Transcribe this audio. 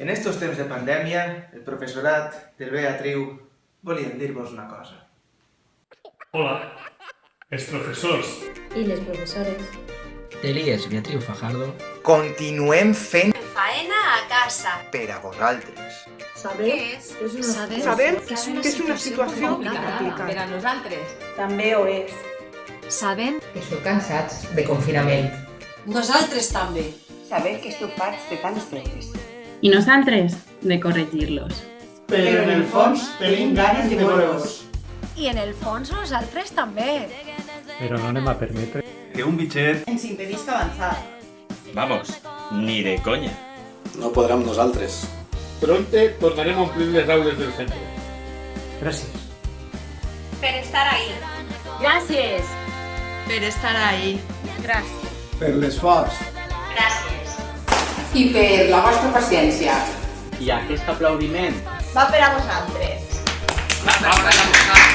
En estos temps de pandèmia, el professorat del Beatriu volíem dir-vos una cosa. Hola, els professors i les professores de l'IES Beatriu Fajardo Continuem fent faena a casa. per a vosaltres. saber que és una situació complicada. Per a nosaltres. També ho és. Sabem que esteu cansats de confinament. nosaltres també. Saber que esteu farts de tants deures. I nosaltres de corregir-los. Però en el fons tenim ganes de veure-vos. I en el fons nosaltres també. Però no anem a permetre que un bitxet Ens impedisca avançar. Vamos, ni de conya. No podrà amb nosaltres. Pronte tornarem a omplir les aules del centre. Gràcies. Per estar ahí. Gràcies! Per estar ahí. Gràcies. Per l'esforç. Gràcies. I per la vostra paciència. I aquest aplaudiment Va per a vosaltres. Va per a vosaltres.